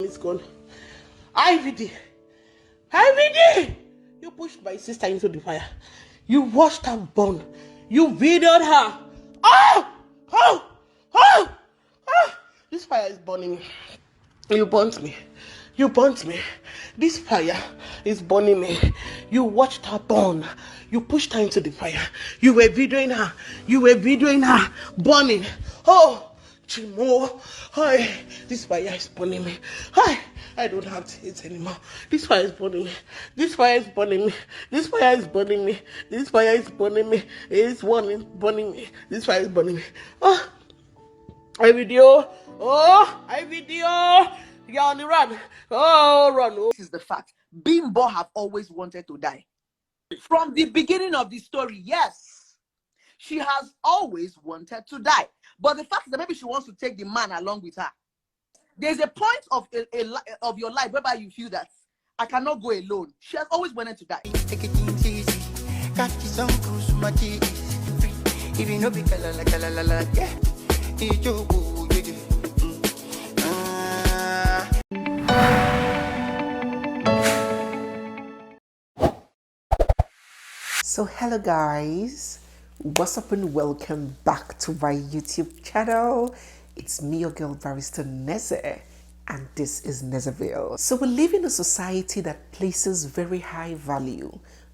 is gone. IVD. IVD! You pushed my sister into the fire. You watched her burn. You videoed her. Oh! Oh! Oh! Oh! This fire is burning me. You burnt me. You burnt me. This fire is burning me. You watched her burn. You pushed her into the fire. You were videoing her. You were videoing her burning. Oh, Chimo. Hi. This fire is burning me. Hi. I don't have to eat anymore. This fire is burning me. This fire is burning me. This fire is burning me. This fire is burning me. It's burning me. This fire is burning me. Oh, I video. Oh, I video. You're on the run. Oh, run. Oh. This is the fact. Bimbo have always wanted to die. From the beginning of the story, yes. She has always wanted to die. But the fact is that maybe she wants to take the man along with her. There's a point of your life whereby you feel that I cannot go alone. She has always wanted to die. Take it easy. Got you some cruise, my tea. If you know, be yeah. So hello guys, what's up and welcome back to my YouTube channel. It's me, your girl barrister Neze, and this is Nezeville. So we live in a society that places very high value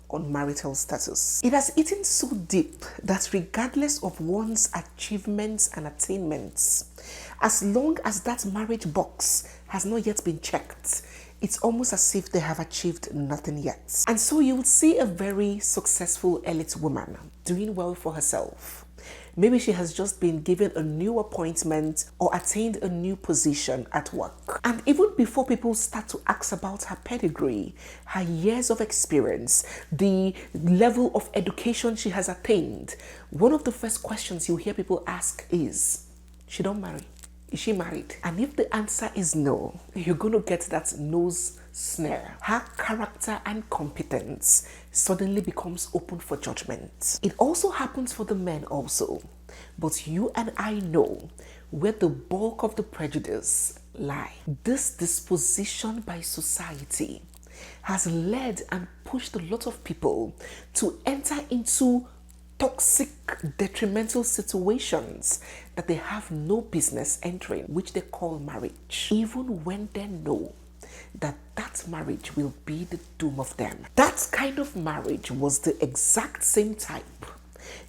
on marital status. It has eaten so deep that regardless of one's achievements and attainments, as long as that marriage box has not yet been checked, it's almost as if they have achieved nothing yet. And so you will see a very successful elite woman doing well for herself. Maybe she has just been given a new appointment or attained a new position at work. And even before people start to ask about her pedigree, her years of experience, the level of education she has attained, one of the first questions you hear people ask is, she don't marry? Is she married? And if the answer is no, you're going to get that nose snare. Her character and competence suddenly becomes open for judgment. It also happens for the men also. But you and I know where the bulk of the prejudice lie. This disposition by society has led and pushed a lot of people to enter into toxic, detrimental situations that they have no business entering, which they call marriage, even when they know that that marriage will be the doom of them. That kind of marriage was the exact same type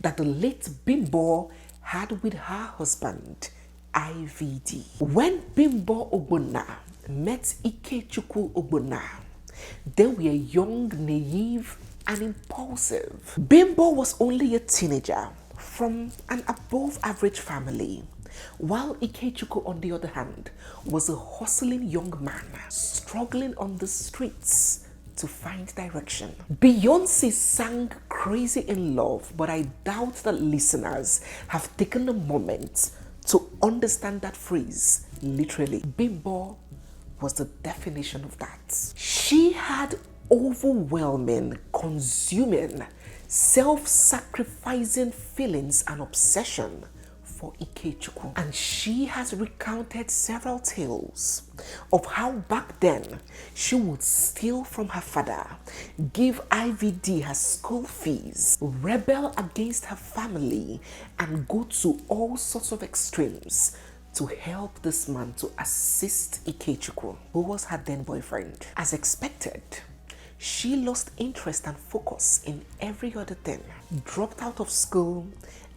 that the late Bimbo had with her husband, IVD. When Bimbo Ogbonna met Ikechukwu Ogbonna, they were young, naive, and impulsive. Bimbo was only a teenager from an above average family, while Ikechukwu, on the other hand, was a hustling young man struggling on the streets to find direction. Beyonce sang Crazy in Love, but I doubt that listeners have taken a moment to understand that phrase literally. Bimbo was the definition of that. She had overwhelming, consuming, self-sacrificing feelings and obsession for Ikechukwu. And she has recounted several tales of how back then she would steal from her father, give IVD her school fees, rebel against her family, and go to all sorts of extremes to help this man to assist Ikechukwu, who was her then boyfriend. As expected, she lost interest and focus in every other thing, dropped out of school,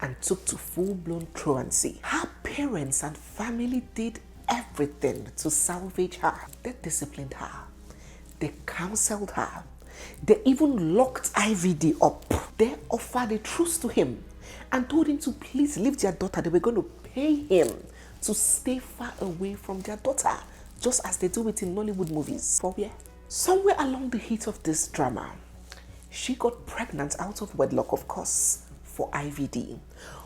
and took to full-blown truancy. Her parents and family did everything to salvage her. They disciplined her. They counseled her. They even locked IVD up. They offered a truce to him and told him to please leave their daughter. They were going to pay him to stay far away from their daughter, just as they do it in Nollywood movies. For where? Somewhere along the heat of this drama, she got pregnant out of wedlock, of course, for IVD,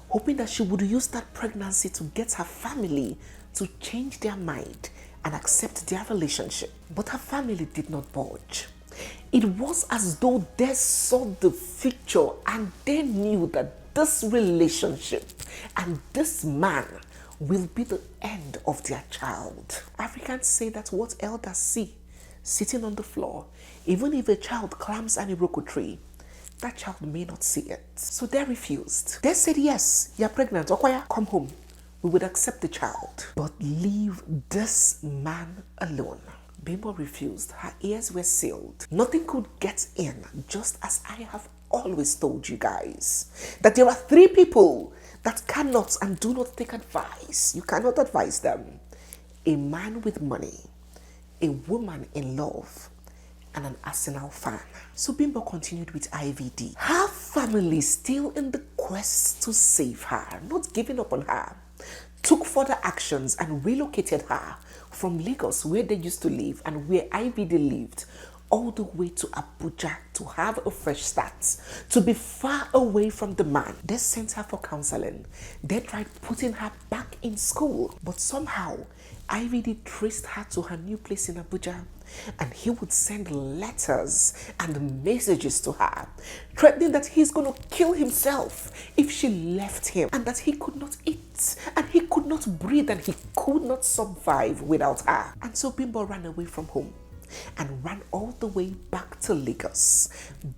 hoping that she would use that pregnancy to get her family to change their mind and accept their relationship. But her family did not budge. It was as though they saw the future and they knew that this relationship and this man will be the end of their child. Africans say that what elders see sitting on the floor, even if a child climbs an iroko tree, that child may not see it. So they refused. They said, yes, you're pregnant, Okoya, come home. We would accept the child, but leave this man alone. Bimbo refused. Her ears were sealed. Nothing could get in, just as I have always told you guys, that there are three people that cannot and do not take advice. You cannot advise them. A man with money, a woman in love, and an Arsenal fan. So Bimbo continued with IVD. Her family, still in the quest to save her, not giving up on her, took further actions and relocated her from Lagos, where they used to live and where IVD lived, all the way to Abuja to have a fresh start, to be far away from the man. They sent her for counseling. They tried putting her back in school, but somehow IVD traced her to her new place in Abuja, and he would send letters and messages to her, threatening that he's going to kill himself if she left him, and that he could not eat, and he could not breathe, and he could not survive without her. And so Bimbo ran away from home and ran all the way back to Lagos,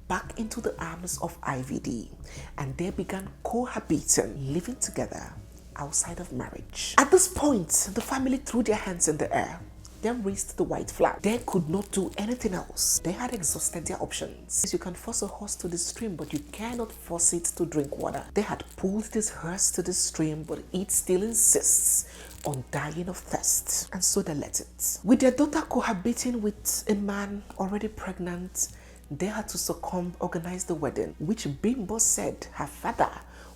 back into the arms of IVD, and they began cohabiting, living together outside of marriage. At this point, the family threw their hands in the air, then raised the white flag. They could not do anything else. They had exhausted their options. You can force a horse to the stream, but you cannot force it to drink water. They had pulled this horse to the stream, but it still insists on dying of thirst, and so they let it. With their daughter cohabiting with a man already pregnant, they had to organize the wedding, which Bimbo said her father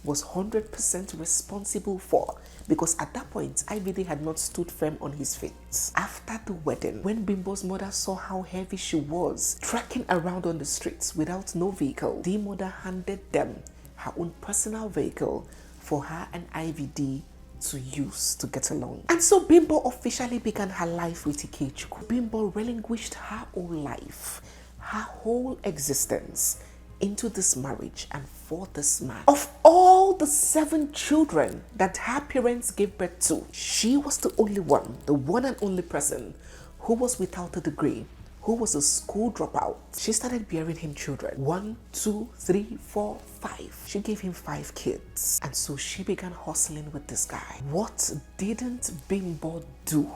was 100% responsible for, because at that point, IVD had not stood firm on his feet. After the wedding, when Bimbo's mother saw how heavy she was, trekking around on the streets without no vehicle, the mother handed them her own personal vehicle for her and IVD to use to get along. And so Bimbo officially began her life with Ikechukwu. Bimbo relinquished her whole life, her whole existence, into this marriage and for this man. Of all the 7 children that her parents gave birth to, she was the only one, the one and only person who was without a degree, who was a school dropout. She started bearing him children. 1, 2, 3, 4, 5. She gave him 5 kids. And so she began hustling with this guy. What didn't Bimbo do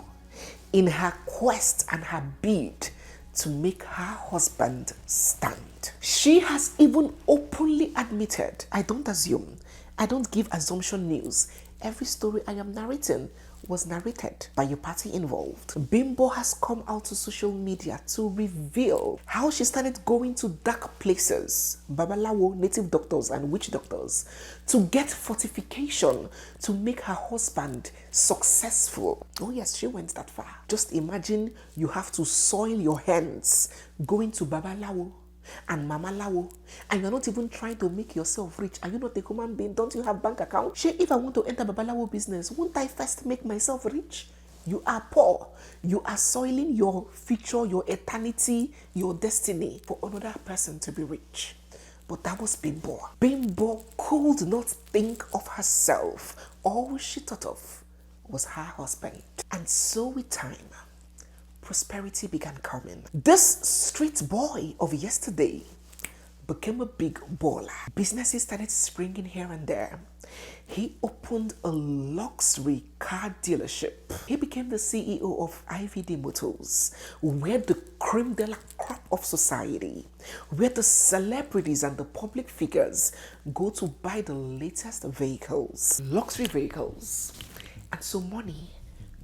in her quest and her bid to make her husband stand? She has even openly admitted, I don't assume, I don't give assumption news. Every story I am narrating was narrated by your party involved. Bimbo has come out to social media to reveal how she started going to dark places, babalawo, native doctors and witch doctors, to get fortification to make her husband successful. Oh yes, she went that far. Just imagine you have to soil your hands going to babalawo and mamalawo, and you're not even trying to make yourself rich. Are you not a human being? Don't you have bank account? Sure, if I want to enter babalawo business, won't I first make myself rich? You are poor. You are soiling your future, your eternity, your destiny for another person to be rich. But that was Bimbo. Bimbo could not think of herself. All she thought of was her husband. And so with time, prosperity began coming. This street boy of yesterday became a big baller. Businesses started springing here and there. He opened a luxury car dealership. He became the CEO of IVD Motors, where the creme de la crop of society, where the celebrities and the public figures go to buy the latest vehicles, luxury vehicles. And so money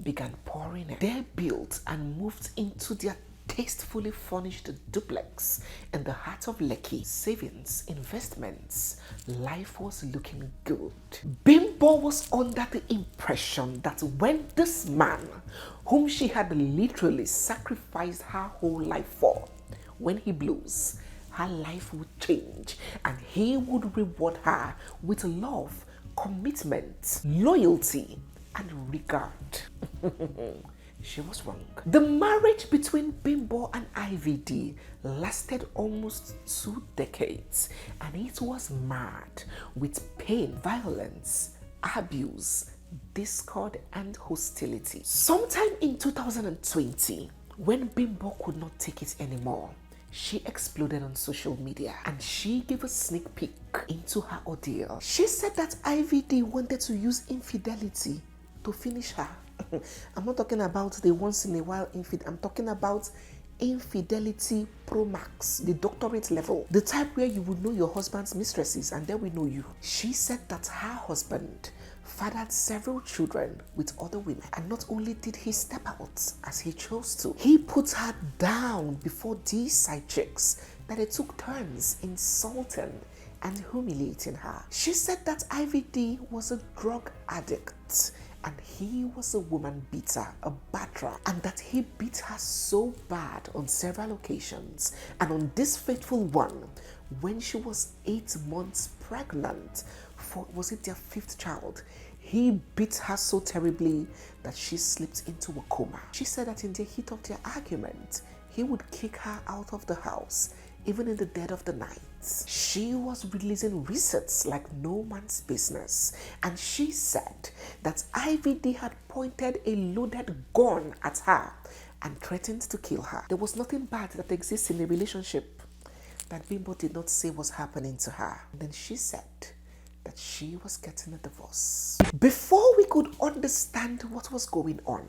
began pouring in. They built and moved into their tastefully furnished duplex in the heart of Lekki. Savings, investments, life was looking good. Bimbo was under the impression that when this man, whom she had literally sacrificed her whole life for, when he blows, her life would change and he would reward her with love, commitment, loyalty, and regard. She was wrong. The marriage between Bimbo and IVD lasted almost 2 decades, and it was marred with pain, violence, abuse, discord, and hostility. Sometime in 2020, when Bimbo could not take it anymore, she exploded on social media and she gave a sneak peek into her ordeal. She said that IVD wanted to use infidelity to finish her. I'm not talking about the once in a while I'm talking about infidelity pro max, the doctorate level, the type where you would know your husband's mistresses and then we know you. She said that her husband fathered several children with other women, and not only did he step out as he chose to, he put her down before these side chicks that they took turns insulting and humiliating her. She said that IVD was a drug addict and he was a woman beater, a batterer, and that he beat her so bad on several occasions. And on this fateful one, when she was 8 months pregnant for, was it their 5th child, he beat her so terribly that she slipped into a coma. She said that in the heat of their argument, he would kick her out of the house, even in the dead of the night. She was releasing receipts like no man's business, and she said that IVD had pointed a loaded gun at her and threatened to kill her. There was nothing bad that exists in a relationship that Bimbo did not say was happening to her. And then she said that she was getting a divorce. Before we could understand what was going on,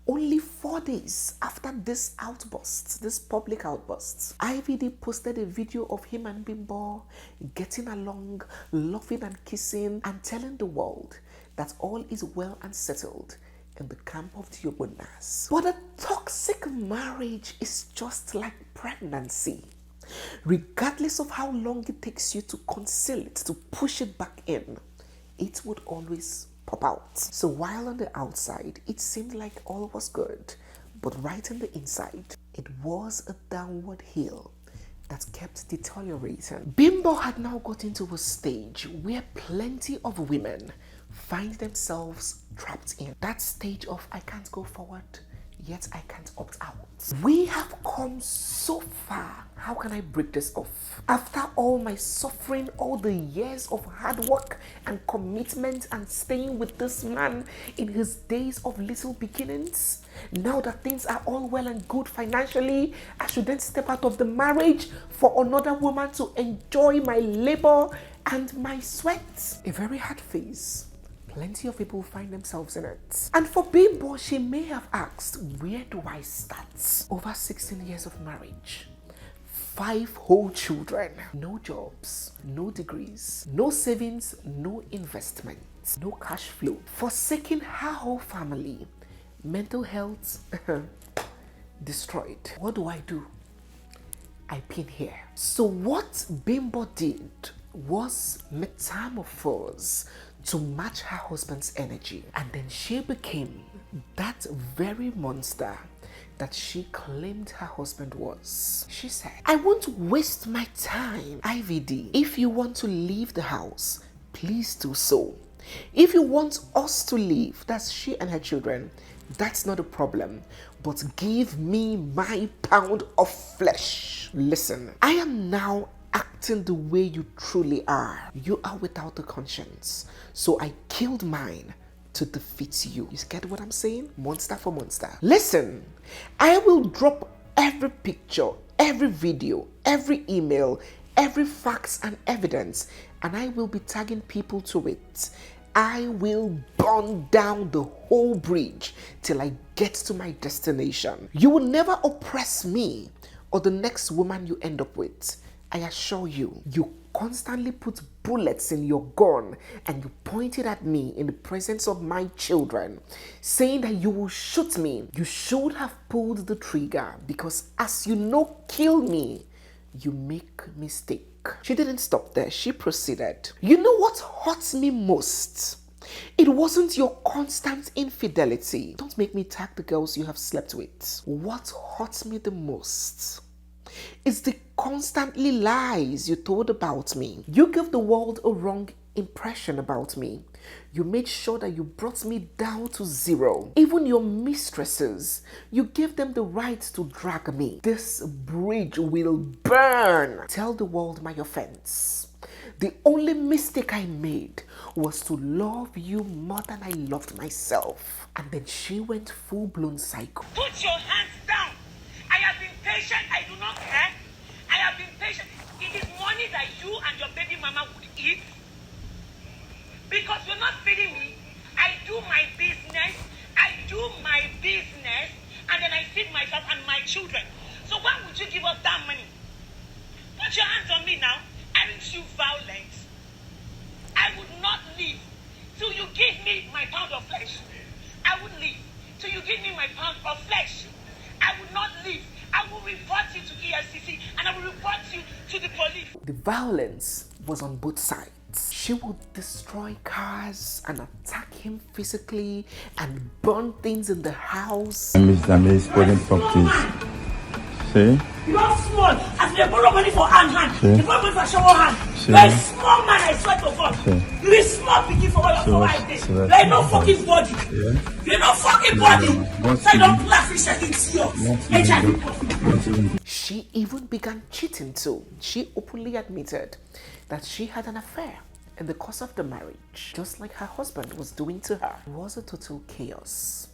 only 4 days after this outburst, this public outburst, IVD posted a video of him and Bimbo getting along, laughing and kissing, and telling the world that all is well and settled in the camp of the Obunas. But a toxic marriage is just like pregnancy. Regardless of how long it takes you to conceal it, to push it back in, it would always pop out. So while on the outside, it seemed like all was good, but right in the inside, it was a downward hill that kept deteriorating. Bimbo had now got into a stage where plenty of women find themselves trapped in. That stage of I can't go forward, yet I can't opt out. We have come so far. How can I break this off? After all my suffering, all the years of hard work and commitment and staying with this man in his days of little beginnings, now that things are all well and good financially, I should then step out of the marriage for another woman to enjoy my labor and my sweat. A very hard phase. Plenty of people find themselves in it. And for Bimbo, she may have asked, where do I start? Over 16 years of marriage, 5 whole children, no jobs, no degrees, no savings, no investments, no cash flow, forsaking her whole family, mental health destroyed. What do? I pin here. So what Bimbo did was metamorphose to match her husband's energy, and then she became that very monster that she claimed her husband was. She said, I won't waste my time. IVD, if you want to leave the house, please do so. If you want us to leave, that's she and her children, that's not a problem, but give me my pound of flesh. Listen, I am now acting the way you truly are. You are without a conscience, so I killed mine to defeat you. You get what I'm saying? Monster for monster. Listen, I will drop every picture, every video, every email, every facts and evidence, and I will be tagging people to it. I will burn down the whole bridge till I get to my destination. You will never oppress me or the next woman you end up with. I assure you, you constantly put bullets in your gun and you point it at me in the presence of my children, saying that you will shoot me. You should have pulled the trigger, because as you know, kill me, you make mistake. She didn't stop there. She proceeded. You know what hurts me most? It wasn't your constant infidelity. Don't make me tag the girls you have slept with. What hurts me the most is the constantly lies you told about me. You gave the world a wrong impression about me. You made sure that you brought me down to zero. Even your mistresses, you gave them the right to drag me. This bridge will burn. Tell the world my offense. The only mistake I made was to love you more than I loved myself. And then she went full-blown psycho. Put your hands down. I have been patient. I do not care. I have been patient. It is money that you and your baby mama would eat. Because you're not feeding me. I do my business. And then I feed myself and my children. So why would you give us that money? Put your hands on me now. Aren't you violent? I would not leave till you give me my pound of flesh. I would leave till you give me my pound of flesh. I would not leave. I will report you to EFCC and I will report you to the police. The violence was on both sides. She would destroy cars and attack him physically and burn things in the house. Miss putting properties. See? You are small. As they borrow money for hand. See? They borrow money for shower hand. See? You're a small man, I swear to God. See? You're a small piggy for all your like this. You're no fucking body. Yeah. You're no fucking body. So you don't laugh and shit into yours. HIV. She even began cheating too. She openly admitted that she had an affair in the course of the marriage, just like her husband was doing to her. It was a total chaos.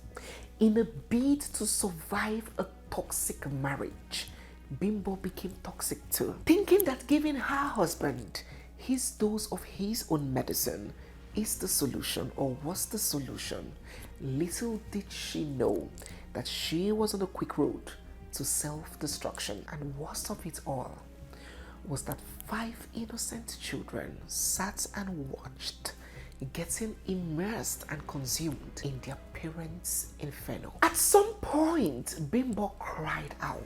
In a bid to survive a toxic marriage, Bimbo became toxic too, thinking that giving her husband his dose of his own medicine is the solution or was the solution. Little did she know that she was on a quick road to self-destruction. And worst of it all was that 5 innocent children sat and watched, getting immersed and consumed in their parents' inferno. At some point, Bimbo cried out,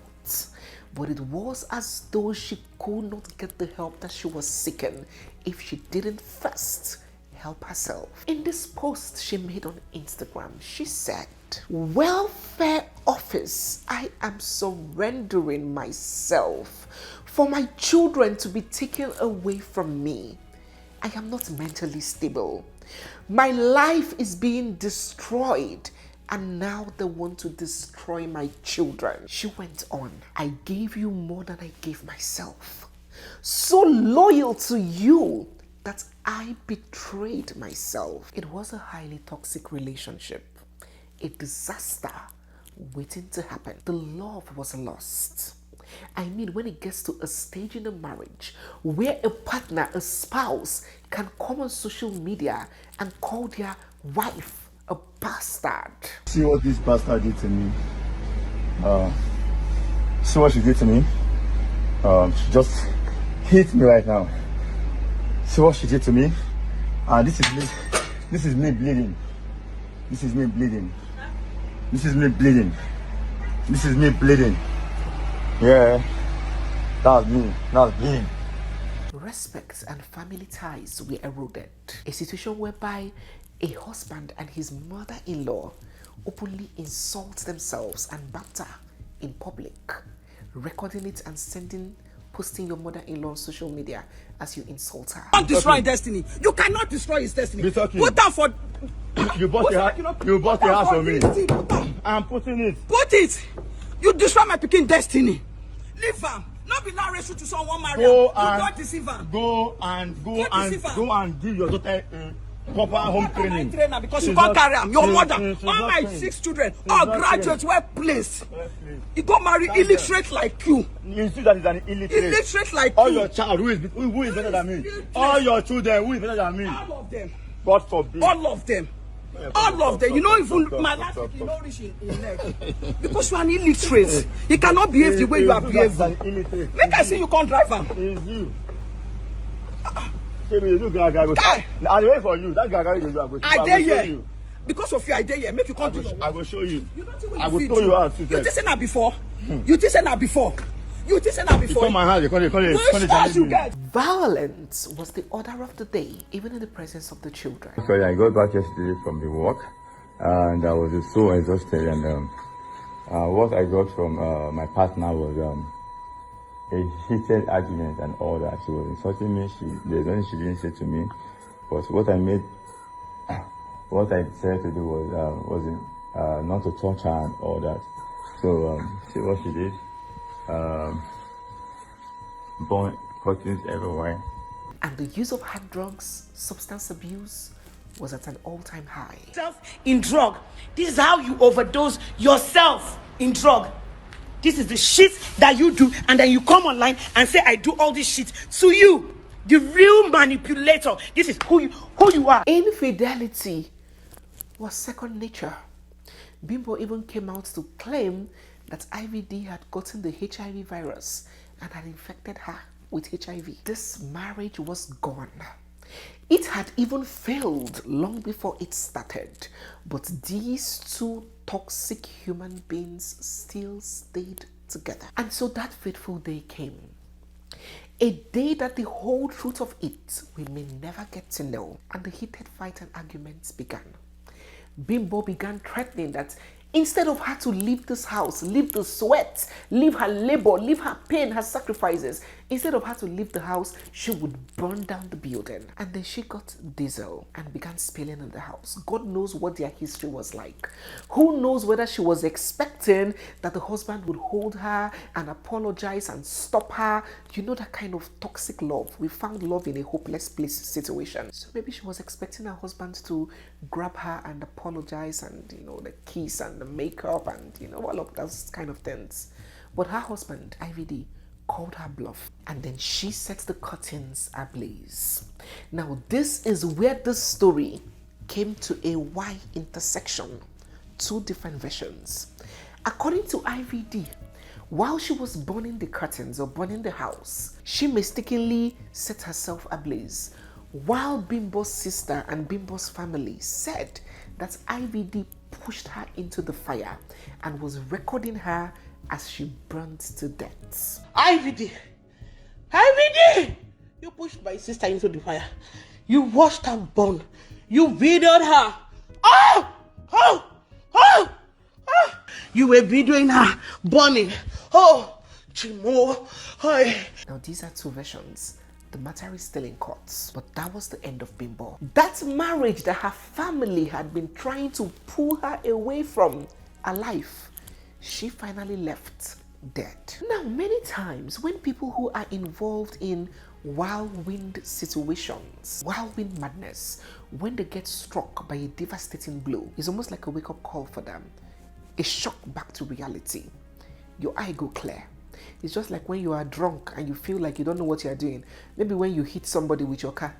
but it was as though she could not get the help that she was seeking if she didn't first help herself. In this post she made on Instagram, she said, "Welfare office, I am surrendering myself for my children to be taken away from me. I am not mentally stable. My life is being destroyed, and now they want to destroy my children." She went on, "I gave you more than I gave myself. So loyal to you that I betrayed myself." It was a highly toxic relationship, a disaster waiting to happen. The love was lost. I mean, when it gets to a stage in a marriage where a partner, a spouse, can come on social media and call their wife a bastard. See what this bastard did to me. See what she did to me. She just hit me right now. See what she did to me. This is me. This is me bleeding. This is me bleeding. This is me bleeding. This is me bleeding. Yeah, that's me. That's bleeding. Respect and family ties were eroded. A situation whereby a husband and his mother-in-law openly insult themselves and banter in public, recording it and posting your mother-in-law on social media as you insult her. Don't destroy destiny. You cannot destroy his destiny. Put down for... You bought the house for me. I'm putting it. Put it. You destroy my picking destiny. Leave him. Not be now rescue to someone married. Go and give your daughter proper home training. Trainer because you can't carry him. Your mother, all my 6 children, all graduates were placed. You go marry illiterate like you. You see that is an illiterate. Illiterate like all you. Your child who is better than me. All your children who is better than me. All of them. God forbid. All of them. All of them. You know, even my last week, you know, reach in neck. Because you are an illiterate. You cannot behave the way you are behaving. Make I see you can't drive him. It's you. I wait for you. That guy is going to I dare you. Because of you, I dare you. Make you come to I will show you. I will show you how to you did that before. You did that before. You did that before. Come my house. You get. Violence was the order of the day, even in the presence of the children. Sorry, I got back yesterday from the work, and I was so exhausted. And what I got from my partner was a heated argument and all that. She was insulting me. There's nothing she didn't say to me, but what I decided to do was not to touch her and all that. So see what she did. Burn curtains everywhere. And the use of hard drugs, substance abuse, was at an all-time high. In drug. This is how you overdose yourself in drug. This is the shit that you do, and then you come online and say, I do all this shit to you, the real manipulator. This is who you are. Infidelity was second nature. Bimbo even came out to claim that IVD had gotten the HIV virus and had infected her with HIV. This marriage was gone. It had even failed long before it started, but these two toxic human beings still stayed together. And so that fateful day came. A day that the whole truth of it we may never get to know, and the heated fight and arguments began. Bimbo began threatening that instead of her to leave this house, leave the sweat, leave her labor, leave her pain, her sacrifices, instead of her to leave the house, she would burn down the building. And then she got diesel and began spilling in the house. God knows what their history was like. Who knows whether she was expecting that the husband would hold her and apologize and stop her. You know, that kind of toxic love. We found love in a hopeless place situation. So maybe she was expecting her husband to grab her and apologize and, you know, the kiss and the makeup and, you know, all of those kind of things. But her husband, IVD, called her bluff, and then she set the curtains ablaze. Now, this is where this story came to a Y intersection. Two different versions. According to IVD, while she was burning the curtains or burning the house, she mistakenly set herself ablaze, while Bimbo's sister and Bimbo's family said that IVD pushed her into the fire and was recording her as she burned to death. IVD, you pushed my sister into the fire. You watched her burn. You videoed her. You were videoing her burning. Chimo. Now these are two versions. The matter is still in courts, but that was the end of Bimbo. That marriage that her family had been trying to pull her away from alive, she finally left dead. Now, many times when people who are involved in whirlwind situations, whirlwind madness, when they get struck by a devastating blow, it's almost like a wake-up call for them. A shock back to reality. Your eye go clear. It's just like when you are drunk and you feel like you don't know what you are doing. Maybe when you hit somebody with your car,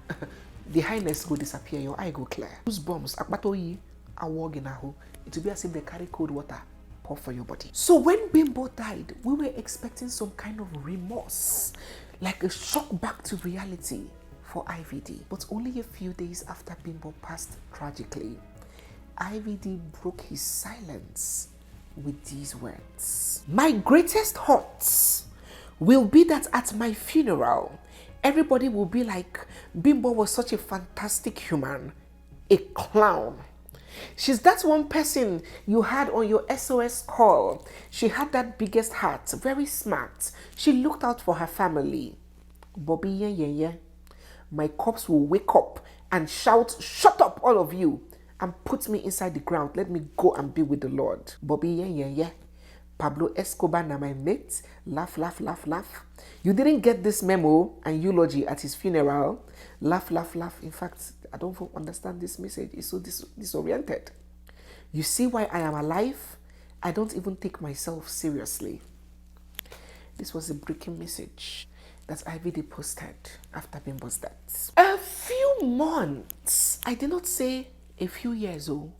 the highness will disappear, your eye go clear. Those bombs, it will be as if they carry cold water pour for your body. So when Bimbo died, we were expecting some kind of remorse, like a shock back to reality for IVD. But only a few days after Bimbo passed tragically, IVD broke his silence with these words. My greatest hurts will be that at my funeral, everybody will be like, Bimbo was such a fantastic human, a clown. She's that one person you had on your SOS call. She had that biggest heart, very smart. She looked out for her family. Bobby, yeah. My corpse will wake up and shout, shut up, all of you, and put me inside the ground. Let me go and be with the Lord. Bobby, yeah. Pablo Escobar, na my mate. Laugh. You didn't get this memo and eulogy at his funeral. Laugh. In fact, I don't understand this message. It's so disoriented. You see why I am alive? I don't even take myself seriously. This was a breaking message that IVD posted after Bimbo's death. A few months, I did not say a few years old,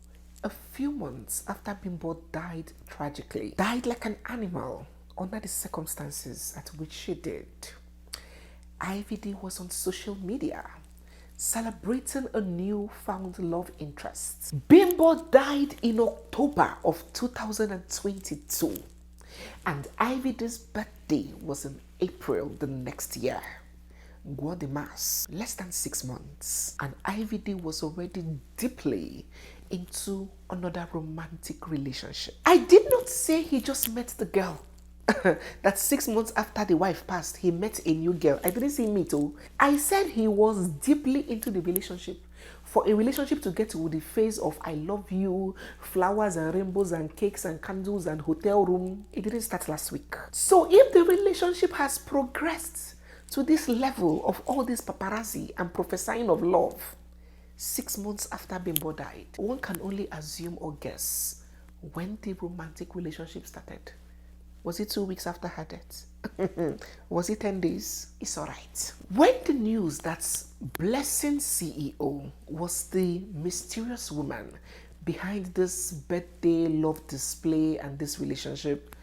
a few months after Bimbo died tragically, died like an animal under the circumstances at which she did, IVD was on social media celebrating a newfound love interest. Bimbo died in October of 2022 and IVD's birthday was in April the next year. Guademas, less than 6 months, and IVD was already deeply into another romantic relationship. I did not say he just met the girl. That 6 months after the wife passed, he met a new girl. I didn't say meet. I said he was deeply into the relationship. For a relationship to get to the phase of I love you, flowers and rainbows and cakes and candles and hotel room, it didn't start last week. So if the relationship has progressed to this level of all this paparazzi and prophesying of love 6 months after Bimbo died? One can only assume or guess when the romantic relationship started. Was it 2 weeks after her death? Was it 10 days? It's all right. When the news that Blessing CEO was the mysterious woman behind this birthday love display and this relationship,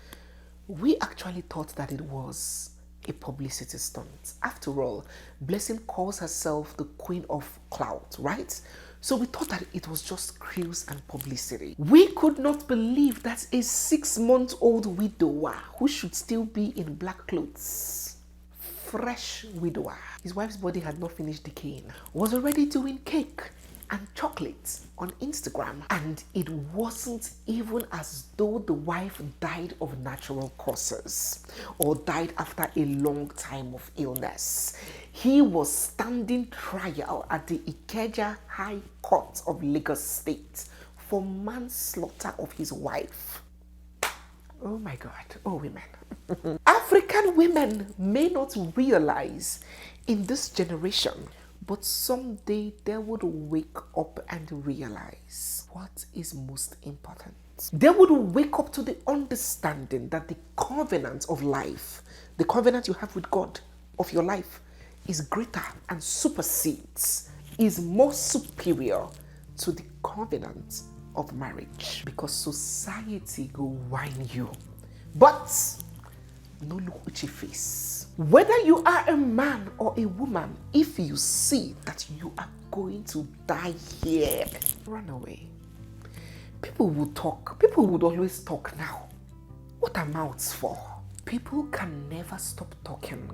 we actually thought that it was a publicity stunt. After all, Blessing calls herself the queen of clout, right? So we thought that it was just cruise and publicity. We could not believe that a 6-month-old widower who should still be in black clothes, fresh widower, his wife's body had not finished decaying, was already doing cake and chocolate on Instagram. And it wasn't even as though the wife died of natural causes or died after a long time of illness. He was standing trial at the Ikeja High Court of Lagos State for manslaughter of his wife. Oh my God, oh women. African women may not realize in this generation, but someday they would wake up and realize what is most important. They would wake up to the understanding that the covenant of life, the covenant you have with God of your life, is greater and supersedes, is more superior to the covenant of marriage. Because society will whine you, but no look at your face. Whether you are a man or a woman, if you see that you are going to die here, run away. People will talk. People would always talk now. What are mouths for? People can never stop talking.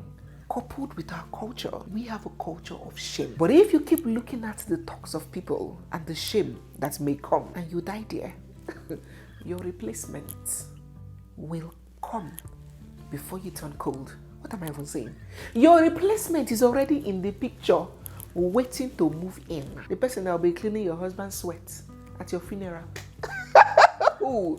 Coupled with our culture, we have a culture of shame. But if you keep looking at the talks of people and the shame that may come and you die there, your replacement will come before you turn cold. What am I even saying? Your replacement is already in the picture, waiting to move in. The person that will be cleaning your husband's sweat at your funeral. Who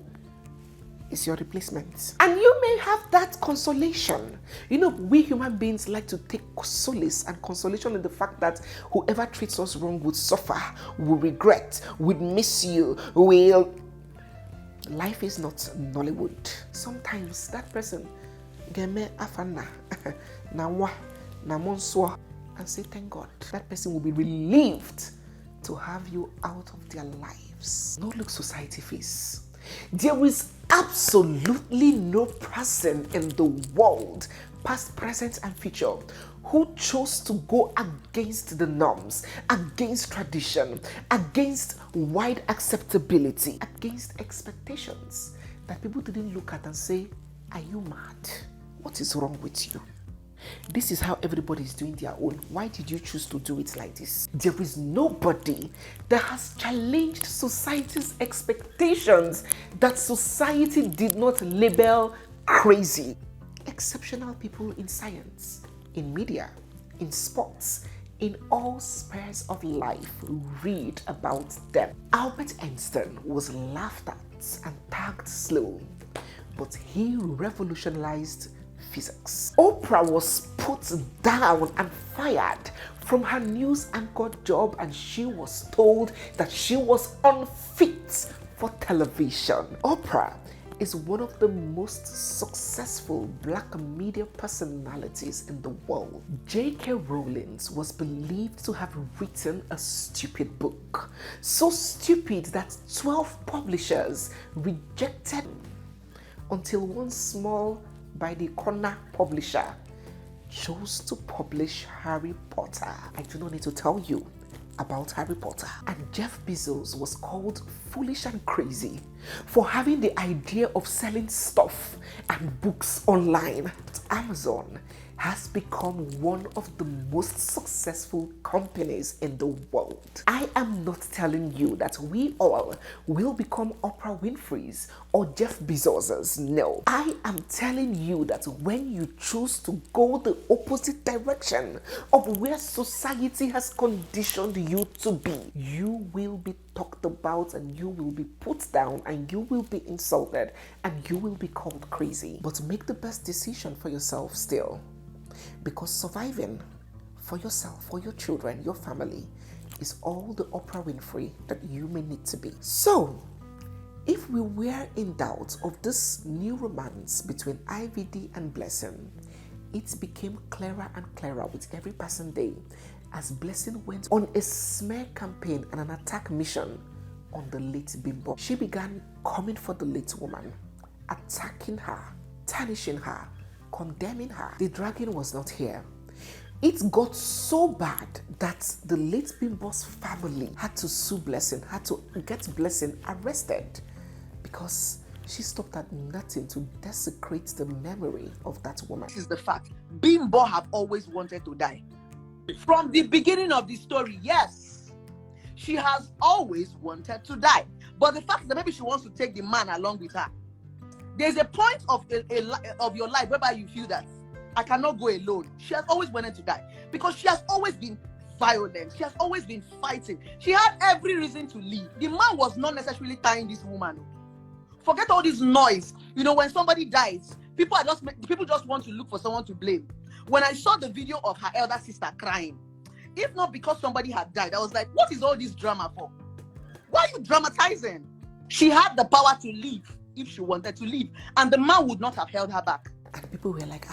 is your replacement? And you may have that consolation. You know, we human beings like to take solace and consolation in the fact that whoever treats us wrong would suffer, will regret, would miss you, will... Life is not Nollywood. Sometimes that person Geme afana na and say thank God. That person will be relieved to have you out of their lives. No look society face. There is absolutely no person in the world, past, present, and future, who chose to go against the norms, against tradition, against wide acceptability, against expectations that people didn't look at and say, are you mad? What is wrong with you? This is how everybody is doing their own. Why did you choose to do it like this? There is nobody that has challenged society's expectations that society did not label crazy. Exceptional people in science, in media, in sports, in all spheres of life, read about them. Albert Einstein was laughed at and tagged slow, but he revolutionized physics. Oprah was put down and fired from her news anchor job, and she was told that she was unfit for television. Oprah is one of the most successful black media personalities in the world. J.K. Rowling was believed to have written a stupid book. So stupid that 12 publishers rejected until one small by the corner publisher chose to publish Harry Potter. I do not need to tell you about Harry Potter. And Jeff Bezos was called foolish and crazy for having the idea of selling stuff and books online. But Amazon has become one of the most successful companies in the world. I am not telling you that we all will become Oprah Winfrey's or Jeff Bezos's. No. I am telling you that when you choose to go the opposite direction of where society has conditioned you to be, you will be talked about and you will be put down and you will be insulted and you will be called crazy. But make the best decision for yourself still. Because surviving for yourself, for your children, your family, is all the Oprah Winfrey that you may need to be. So, if we were in doubt of this new romance between IVD and Blessing, it became clearer and clearer with every passing day as Blessing went on a smear campaign and an attack mission on the late Bimbo. She began coming for the late woman, attacking her, tarnishing her, condemning her. The dragging was not here. It got so bad that the late Bimbo's family had to sue Blessing, had to get Blessing arrested because she stopped at nothing to desecrate the memory of that woman. This is the fact. Bimbo have always wanted to die. From the beginning of the story, yes, she has always wanted to die. But the fact that maybe she wants to take the man along with her. There's a point of your life whereby you feel that I cannot go alone. She has always wanted to die because she has always been violent. She has always been fighting. She had every reason to leave. The man was not necessarily tying this woman. Forget all this noise. You know, when somebody dies, people just want to look for someone to blame. When I saw the video of her elder sister crying, if not because somebody had died, I was like, what is all this drama for? Why are you dramatizing? She had the power to leave if she wanted to leave, and the man would not have held her back. And people were like,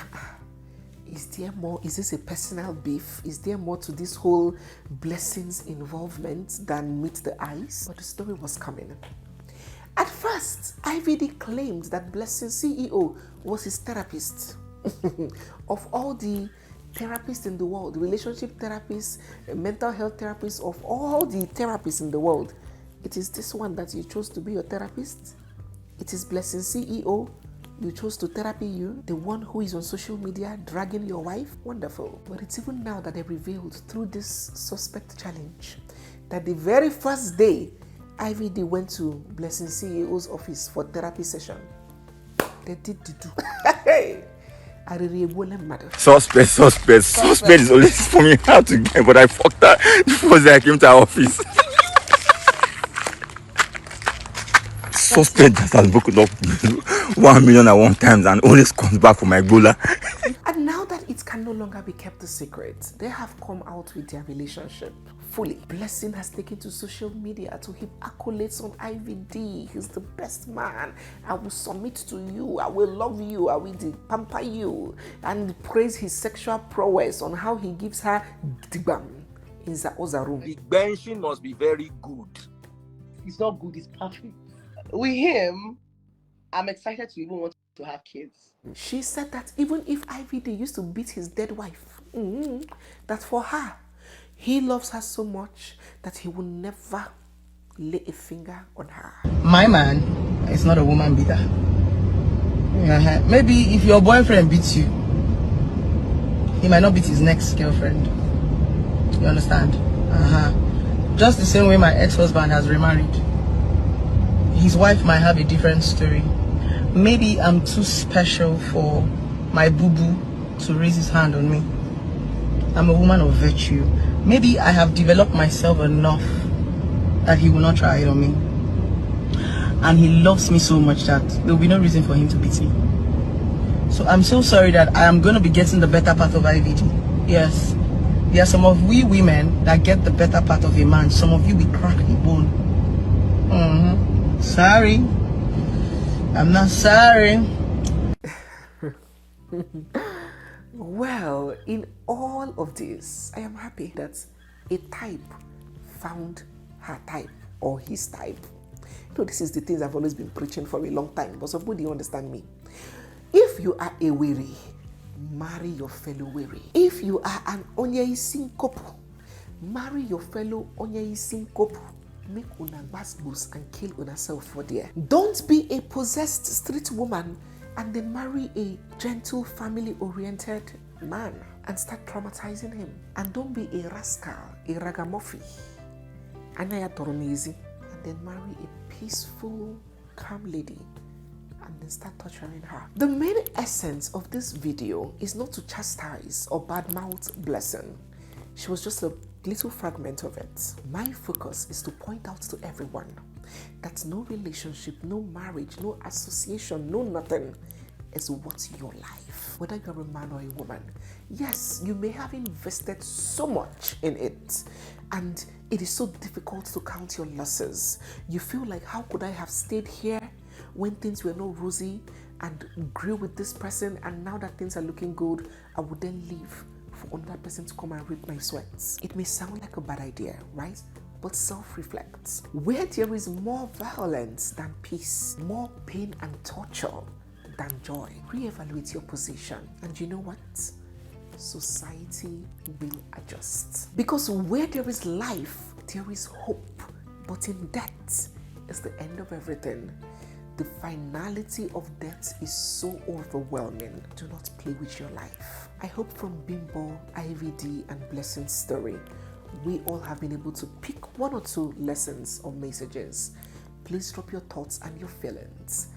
is there more? Is this a personal beef? Is there more to this whole Blessing's involvement than meets the eyes? But the story was coming. At first, IVD claimed that Blessing's CEO was his therapist. Of all the therapists in the world, relationship therapists, mental health therapists, of all the therapists in the world, it is this one that you chose to be your therapist. It is Blessing CEO you chose to therapy you, the one who is on social media dragging your wife. Wonderful. But it's even now that they revealed through this suspect challenge that the very first day IVD went to Blessing CEO's office for therapy session, they did the do. Hey, I really wouldn't matter. Suspect is always for me how to get, but I fucked her before I came to our office. Suspect that has booked up 1 million at one time and always comes back for my gula. And now that it can no longer be kept a secret, they have come out with their relationship fully. Blessing has taken to social media to heap accolades on IVD. He's the best man. I will submit to you. I will love you. I will pamper you. And praise his sexual prowess on how he gives her dibam in the other room. The benching must be very good. It's not good, it's perfect. With him, I'm excited to even want to have kids. She said that even if IVD used to beat his dead wife, that for her, he loves her so much that he will never lay a finger on her. My man is not a woman beater. Maybe if your boyfriend beats you, he might not beat his next girlfriend. You understand? Just the same way my ex-husband has remarried. His wife might have a different story. Maybe I'm too special for my boo-boo to raise his hand on me. I'm a woman of virtue. Maybe I have developed myself enough that he will not try it on me. And he loves me so much that there will be no reason for him to beat me. So I'm so sorry that I am going to be getting the better part of IVD. Yes, there are some of we women that get the better part of a man. Some of you will crack the bone. Sorry. I'm not sorry. Well, in all of this, I am happy that a type found her type or his type. You know, this is the things I've always been preaching for a long time, but some people don't understand me. If you are a weary, marry your fellow weary. If you are an onyeisin couple, marry your fellow onyeisin couple. Make una basbos and kill una self for there. Don't be a possessed street woman and then marry a gentle, family-oriented man and start traumatizing him. And don't be a rascal, a ragamuffin, and then marry a peaceful, calm lady and then start torturing her. The main essence of this video is not to chastise or badmouth Blessing. She was just a little fragment of it. My focus is to point out to everyone that no relationship, no marriage, no association, no nothing is what's your life, whether you're a man or a woman. Yes, you may have invested so much in it, and it is so difficult to count your losses. You feel like, how could I have stayed here when things were not rosy and grew with this person, and now that things are looking good, I would then leave for another person to come and reap my sweats? It may sound like a bad idea, right? But self-reflect. Where there is more violence than peace, more pain and torture than joy, reevaluate your position. And you know what? Society will adjust. Because where there is life, there is hope. But in death is the end of everything. The finality of death is so overwhelming. Do not play with your life. I hope from Bimbo, IVD, and Blessing's story, we all have been able to pick one or two lessons or messages. Please drop your thoughts and your feelings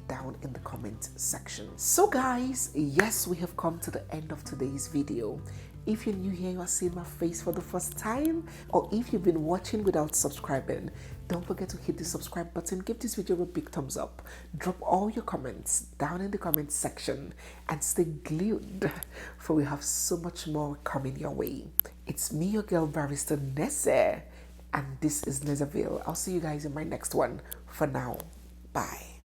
down in the comment section. So guys, yes, we have come to the end of today's video. If you're new here, you are seeing my face for the first time, or if you've been watching without subscribing, don't forget to hit the subscribe button, give this video a big thumbs up, drop all your comments down in the comment section, and stay glued, for we have so much more coming your way. It's me, your girl barrister Neze, and this is Nezeville. I'll see you guys in my next one. For now, bye.